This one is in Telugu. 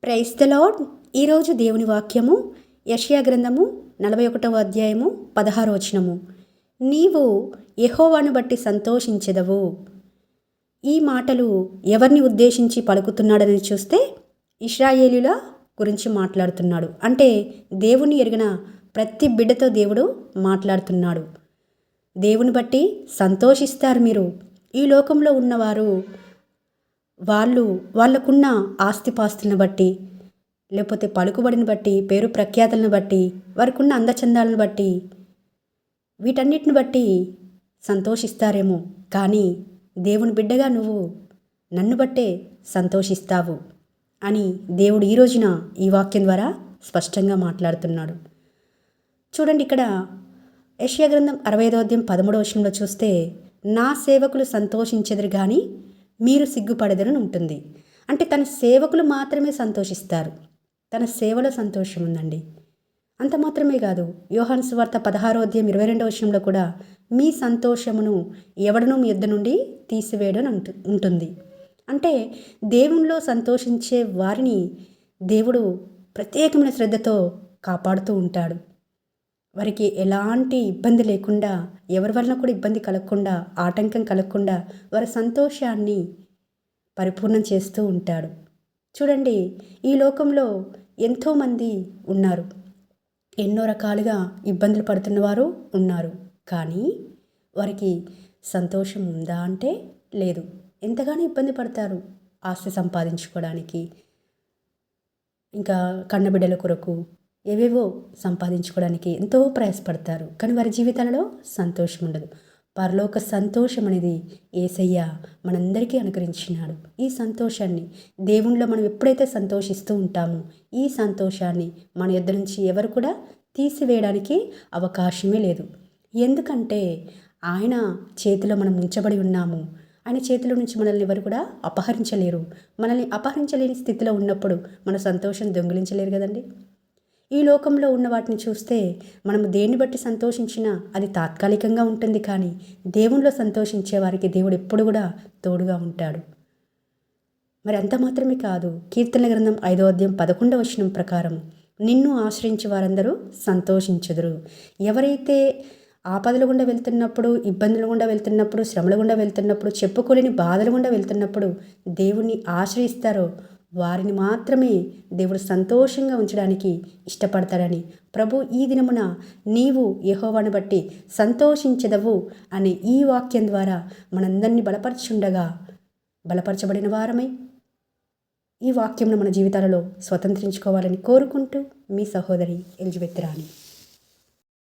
Praise the lord. ఈరోజు దేవుని వాక్యము యెషయా గ్రంథము 41వ అధ్యాయము 16వ వచనము. నీవు యెహోవాను బట్టి సంతోషించెదవు. ఈ మాటలు ఎవరిని ఉద్దేశించి పలుకుతున్నాడని చూస్తే ఇశ్రాయేలీల గురించి మాట్లాడుతున్నాడు. అంటే దేవుని ఎరిగిన ప్రతి బిడ్డతో దేవుడు మాట్లాడుతున్నాడు. దేవుని బట్టి సంతోషిస్తారు మీరు. ఈ లోకంలో ఉన్నవారు వాళ్ళకున్న ఆస్తిపాస్తులను బట్టి, లేకపోతే పలుకుబడిని బట్టి, పేరు ప్రఖ్యాతలను బట్టి, వారికి ఉన్న అందచందాలను బట్టి, వీటన్నిటిని బట్టి సంతోషిస్తారేమో. కానీ దేవుని బిడ్డగా నువ్వు నన్ను బట్టే సంతోషిస్తావు అని దేవుడు ఈ రోజున ఈ వాక్యం ద్వారా స్పష్టంగా మాట్లాడుతున్నాడు. చూడండి, ఇక్కడ యెషయా గ్రంథం 65వ అధ్యాయం 13వ వచనంలో చూస్తే, నా సేవకులు సంతోషించెదరు కానీ మీరు సిగ్గుపడెదరని ఉంటుంది. అంటే తన సేవకులు మాత్రమే సంతోషిస్తారు. తన సేవలో సంతోషం ఉందండి. అంత మాత్రమే కాదు, యోహాను సువార్త 16వ అధ్యాయం 22వ వచనంలో కూడా మీ సంతోషమును ఎవడనూ మీ యొద్ద నుండి తీసివేయడం ఉంటుంది. అంటే దేవునిలో సంతోషించే వారిని దేవుడు ప్రత్యేకమైన శ్రద్ధతో కాపాడుతూ ఉంటాడు. వారికి ఎలాంటి ఇబ్బంది లేకుండా, ఎవరి వలన కూడా ఇబ్బంది కలగకుండా, ఆటంకం కలగకుండా వారి సంతోషాన్ని పరిపూర్ణం చేస్తూ ఉంటాడు. చూడండి, ఈ లోకంలో ఎంతోమంది ఉన్నారు. ఎన్నో రకాలుగా ఇబ్బందులు పడుతున్నవారు ఉన్నారు. కానీ వారికి సంతోషం ఉందా అంటే లేదు. ఎంతగానో ఇబ్బంది పడతారు ఆస్తి సంపాదించుకోవడానికి, ఇంకా కన్నబిడ్డల కొరకు ఏవేవో సంపాదించుకోవడానికి ఎంతో ప్రయాసపడతారు. కానీ వారి జీవితాలలో సంతోషం ఉండదు. పరలోక సంతోషం అనేది యేసయ్య మనందరికీ అనుగ్రహించినాడు. ఈ సంతోషాన్ని దేవునిలో మనం ఎప్పుడైతే సంతోషిస్తూ ఉంటామో, ఈ సంతోషాన్ని మన యొద్ద నుంచి ఎవరు కూడా తీసివేయడానికి అవకాశమే లేదు. ఎందుకంటే ఆయన చేతిలో మనం ఉంచబడి ఉన్నాము. ఆయన చేతిలో నుంచి మనల్ని ఎవరు కూడా అపహరించలేరు. మనల్ని అపహరించలేని స్థితిలో ఉన్నప్పుడు మన సంతోషం దొంగిలించలేరు కదండి. ఈ లోకంలో ఉన్న వాటిని చూస్తే మనము దేన్ని బట్టి సంతోషించినా అది తాత్కాలికంగా ఉంటుంది. కానీ దేవునిలో సంతోషించే వారికి దేవుడు ఎప్పుడు కూడా తోడుగా ఉంటాడు. మరి అంత మాత్రమే కాదు, కీర్తనల గ్రంథం 5వ అధ్యాయం 11వ వచనం ప్రకారం నిన్ను ఆశ్రయించే వారందరూ సంతోషించుదురు. ఎవరైతే ఆపదలు గుండా వెళ్తున్నప్పుడు, ఇబ్బందులు గుండా వెళ్తున్నప్పుడు, శ్రమల గుండా వెళ్తున్నప్పుడు, చెప్పుకోలేని బాధల గుండా వెళ్తున్నప్పుడు దేవుణ్ణి ఆశ్రయిస్తారో వారిని మాత్రమే దేవుడు సంతోషంగా ఉంచడానికి ఇష్టపడతాడని ప్రభు ఈ దినమున నీవు యెహోవాను బట్టి సంతోషించెదవు అనే ఈ వాక్యం ద్వారా మనందరినీ బలపరచబడిన వారమై ఈ వాక్యంను మన జీవితాలలో స్వతంత్రించుకోవాలని కోరుకుంటూ మీ సహోదరి ఎలిజబెత్ రాణి.